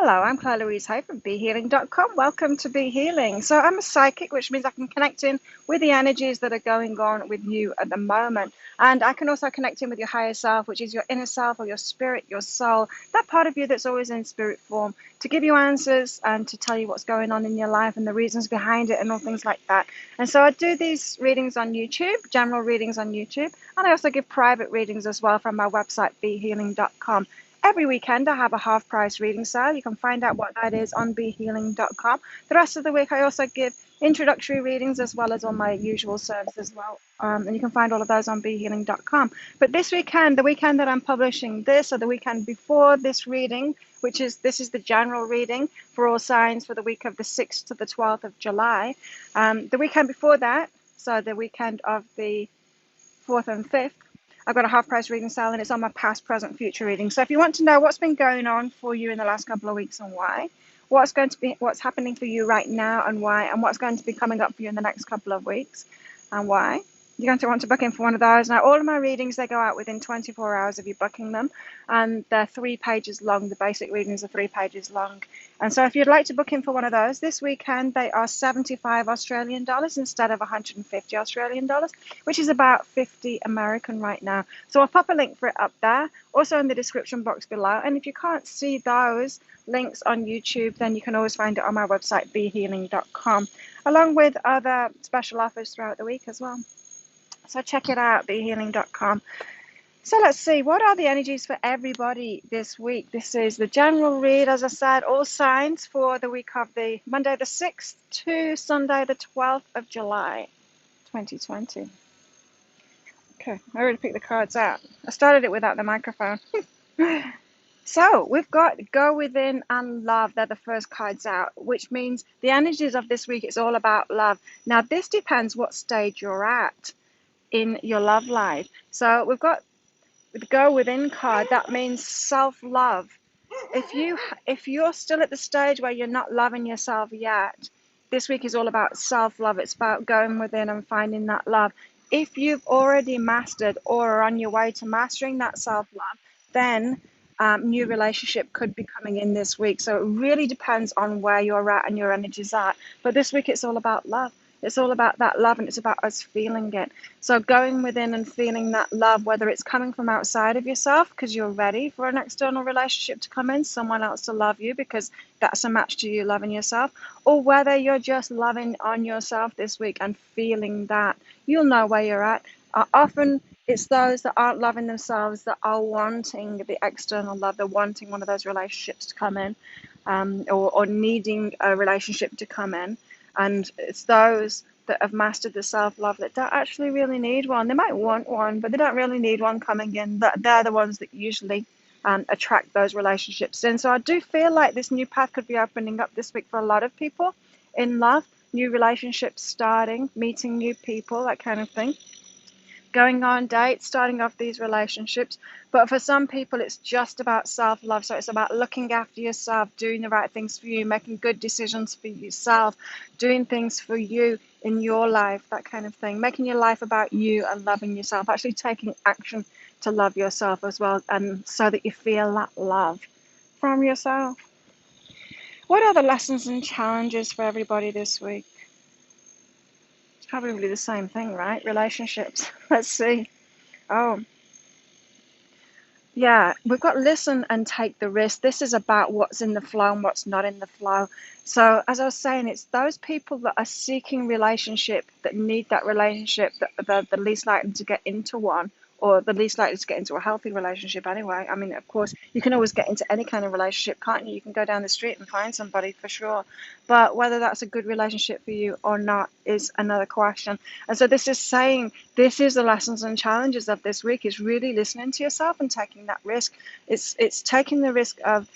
Hello, I'm Claire Louise Hay from BeHealing.com. Welcome to Be Healing. So I'm a psychic, which means I can connect in with the energies that are going on with you at the moment. And I can also connect in with your higher self, which is your inner self or your spirit, your soul, that part of you that's always in spirit form, to give you answers and to tell you what's going on in your life and the reasons behind it and all things like that. And so I do these readings on YouTube, general readings on YouTube, and I also give private readings as well from my website, BeHealing.com. Every weekend, I have a half price reading sale. You can find out what that is on BeHealing.com. The rest of the week, I also give introductory readings as well as on my usual service as well. And you can find all of those on BeHealing.com. But this weekend, the weekend that I'm publishing this, or the weekend before this reading, this is the general reading for all signs for the week of the 6th to the 12th of July. The weekend before that, so the weekend of the 4th and 5th, I've got a half price reading sale and it's on my past, present, future reading. So if you want to know what's been going on for you in the last couple of weeks and why, what's happening for you right now and why, and what's going to be coming up for you in the next couple of weeks and why, you're going to want to book in for one of those. Now, all of my readings, they go out within 24 hours of you booking them, and they're 3 pages long. The basic readings are 3 pages long. And so if you'd like to book in for one of those this weekend, they are 75 Australian dollars instead of 150 Australian dollars, which is about 50 American right now. So I'll pop a link for it up there, also in the description box below. And if you can't see those links on YouTube, then you can always find it on my website, behealing.com, along with other special offers throughout the week as well. So check it out, behealing.com. So let's see, what are the energies for everybody this week? This is the general read, as I said, all signs for the week of the Monday the 6th to Sunday the 12th of July, 2020. Okay, I already picked the cards out. I started it without the microphone. So we've got Go Within and Love. They're the first cards out, which means the energies of this week is all about love. Now, this depends what stage you're at in your love life. So we've got the Go Within card. That means self-love. If you're still at the stage where you're not loving yourself yet, this week is all about self-love. It's about going within and finding that love. If you've already mastered or are on your way to mastering that self-love, then new relationship could be coming in this week. So it really depends on where you're at and your energy's at. But this week it's all about love. It's all about that love, and it's about us feeling it. So going within and feeling that love, whether it's coming from outside of yourself because you're ready for an external relationship to come in, someone else to love you because that's a match to you loving yourself, or whether you're just loving on yourself this week and feeling that, you'll know where you're at. Often it's those that aren't loving themselves that are wanting the external love. They're wanting one of those relationships to come in, or needing a relationship to come in. And it's those that have mastered the self-love that don't actually really need one. They might want one, but they don't really need one coming in. They're the ones that usually attract those relationships in. So I do feel like this new path could be opening up this week for a lot of people in love, new relationships starting, meeting new people, that kind of thing. Going on dates, starting off these relationships. But for some people, it's just about self-love. So it's about looking after yourself, doing the right things for you, making good decisions for yourself, doing things for you in your life, that kind of thing. Making your life about you and loving yourself, actually taking action to love yourself as well, and so that you feel that love from yourself. What are the lessons and challenges for everybody this week? Probably the same thing, right? Relationships. Let's see. Oh, yeah, we've got listen and take the risk. This is about what's in the flow and what's not in the flow. So, as I was saying, it's those people that are seeking relationship, that need that relationship, that are the least likely to get into one, or the least likely to get into a healthy relationship anyway. I mean, of course, you can always get into any kind of relationship, can't you? You can go down the street and find somebody for sure. But whether that's a good relationship for you or not is another question. And so this is saying, this is the lessons and challenges of this week, is really listening to yourself and taking that risk. It's taking the risk of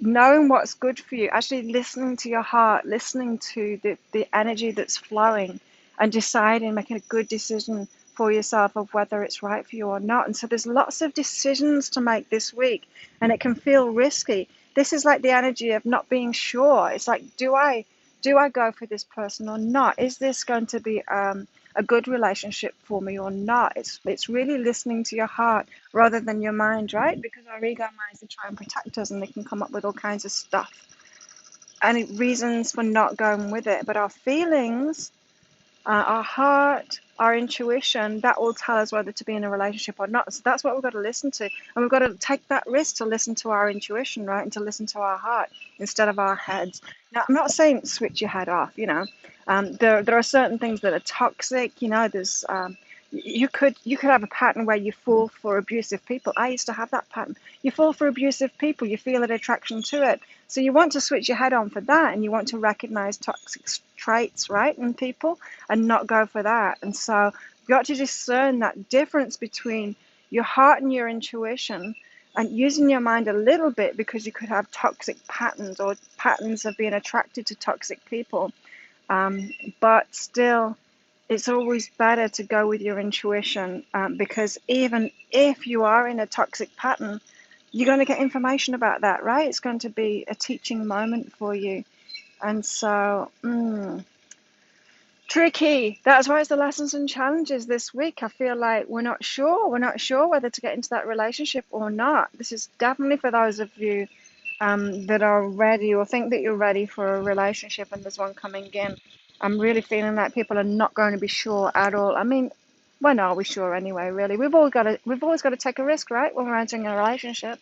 knowing what's good for you, actually listening to your heart, listening to the energy that's flowing, and deciding, making a good decision for yourself of whether it's right for you or not. And so there's lots of decisions to make this week, and it can feel risky. This is like the energy of not being sure. It's like, do I go for this person or not? Is this going to be a a good relationship for me or not. It's really listening to your heart rather than your mind, right? Because our ego minds, they try and protect us and they can come up with all kinds of stuff and reasons for not going with it. But our feelings, our heart, our intuition, that will tell us whether to be in a relationship or not. So that's what we've got to listen to. And we've got to take that risk to listen to our intuition, right? And to listen to our heart instead of our heads. Now, I'm not saying switch your head off, there are certain things that are toxic, there's you could have a pattern where you fall for abusive people. I used to have that pattern. You fall for abusive people, you feel an attraction to it. So you want to switch your head on for that, and you want to recognize toxic traits, right, in people, and not go for that. And so you got to discern that difference between your heart and your intuition, and using your mind a little bit, because you could have toxic patterns or patterns of being attracted to toxic people. But still, it's always better to go with your intuition, because even if you are in a toxic pattern, you're going to get information about that, right? It's going to be a teaching moment for you. And so, tricky. That's why it's the lessons and challenges this week. I feel like we're not sure. We're not sure whether to get into that relationship or not. This is definitely for those of you that are ready or think that you're ready for a relationship and there's one coming in. I'm really feeling like people are not going to be sure at all. I mean, when are we sure anyway, really? We've always got to take a risk, right? When we're entering a relationship.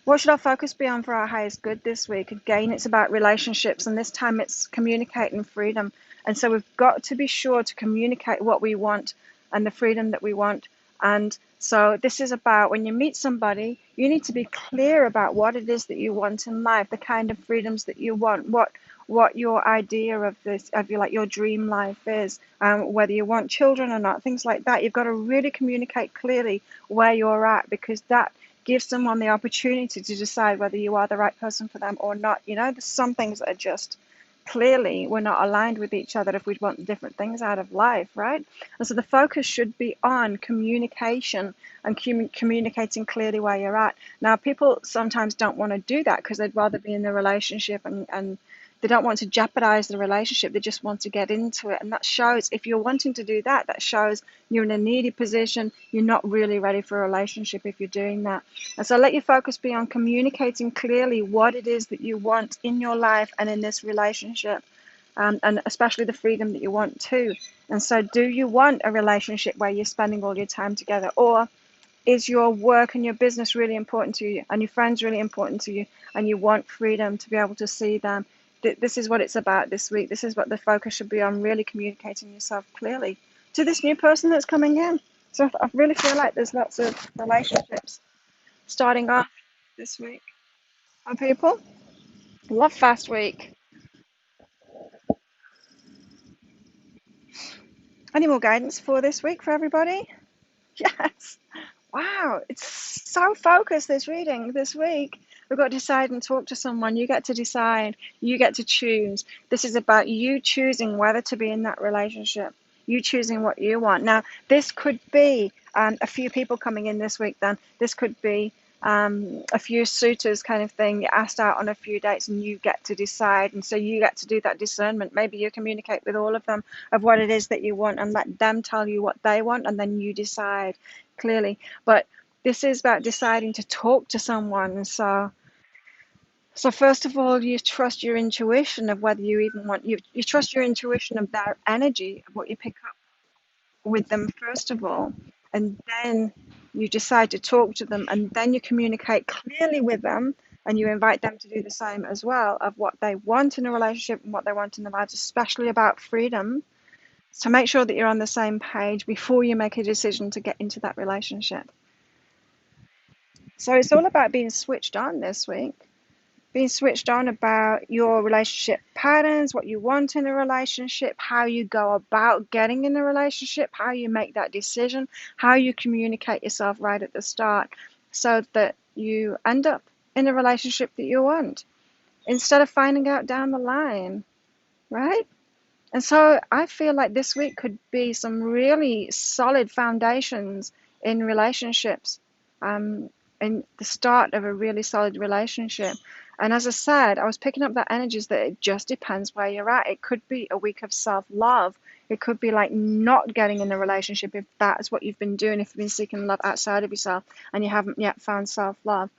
What should our focus be on for our highest good this week? Again, it's about relationships, and this time it's communicating freedom. And so we've got to be sure to communicate what we want and the freedom that we want. And so this is about, when you meet somebody, you need to be clear about what it is that you want in life, the kind of freedoms that you want, what your idea of this, of your dream life is, whether you want children or not, things like that. You've got to really communicate clearly where you're at, because that gives someone the opportunity to decide whether you are the right person for them or not. There's some things that are just clearly we're not aligned with each other if we want different things out of life, right? And so the focus should be on communication and communicating clearly where you're at. Now, people sometimes don't want to do that because they'd rather be in the relationship, and they don't want to jeopardize the relationship. They just want to get into it. And that shows, if you're wanting to do that, that shows you're in a needy position. You're not really ready for a relationship if you're doing that. And so let your focus be on communicating clearly what it is that you want in your life and in this relationship, and especially the freedom that you want too. And so, do you want a relationship where you're spending all your time together? Or is your work and your business really important to you, and your friends really important to you, and you want freedom to be able to see them? This is what it's about this week. This is what the focus should be on, really communicating yourself clearly to this new person that's coming in. So I really feel like there's lots of relationships starting off this week. And people, love fast week. Any more guidance for this week for everybody? Yes. Wow, it's so focused, this reading this week. We've got to decide and talk to someone. You get to decide. You get to choose. This is about you choosing whether to be in that relationship. You choosing what you want. Now, this could be a few people coming in this week then. This could be a few suitors kind of thing. You're asked out on a few dates and you get to decide. And so you get to do that discernment. Maybe you communicate with all of them of what it is that you want and let them tell you what they want, and then you decide clearly. But this is about deciding to talk to someone. So first of all, you trust your intuition of whether you even want, you trust your intuition of their energy, of what you pick up with them first of all, and then you decide to talk to them, and then you communicate clearly with them, and you invite them to do the same as well, of what they want in a relationship and what they want in their lives, especially about freedom. So make sure that you're on the same page before you make a decision to get into that relationship. So it's all about being switched on this week. Being switched on about your relationship patterns, what you want in a relationship, how you go about getting in a relationship, how you make that decision, how you communicate yourself right at the start so that you end up in a relationship that you want instead of finding out down the line, right? And so I feel like this week could be some really solid foundations in relationships, and the start of a really solid relationship. And as I said, I was picking up that energies that it just depends where you're at. It could be a week of self-love. It could be like not getting in a relationship if that is what you've been doing, if you've been seeking love outside of yourself and you haven't yet found self-love.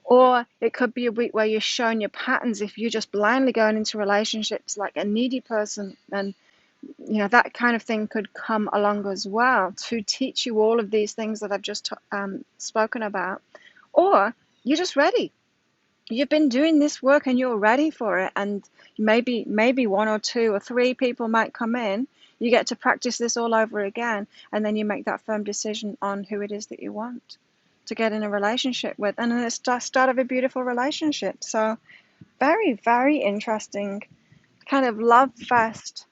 Or it could be a week where you're showing your patterns if you're just blindly going into relationships like a needy person. And that kind of thing could come along as well to teach you all of these things that I've just spoken about. Or you're just ready. You've been doing this work and you're ready for it. And maybe one or two or three people might come in. You get to practice this all over again, and then you make that firm decision on who it is that you want to get in a relationship with, and then it's the start of a beautiful relationship. So very, very interesting kind of love fest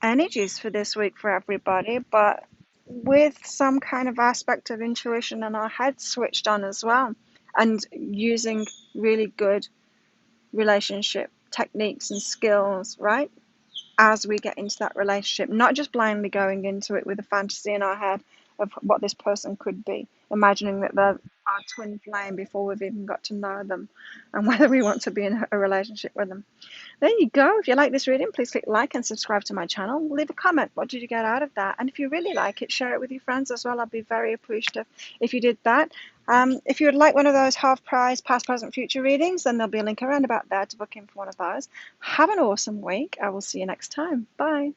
energies for this week for everybody, but with some kind of aspect of intuition and our heads switched on as well, and using really good relationship techniques and skills, right? As we get into that relationship, not just blindly going into it with a fantasy in our head of what this person could be, imagining that they're our twin flame before we've even got to know them and whether we want to be in a relationship with them. There you go. If you like this reading, please click like and subscribe to my channel. Leave a comment. What did you get out of that? And if you really like it, share it with your friends as well. I'd be very appreciative if you did that. If you would like one of those half price past, present, future readings, then there'll be a link around about there to book in for one of those. Have an awesome week. I will see you next time. Bye.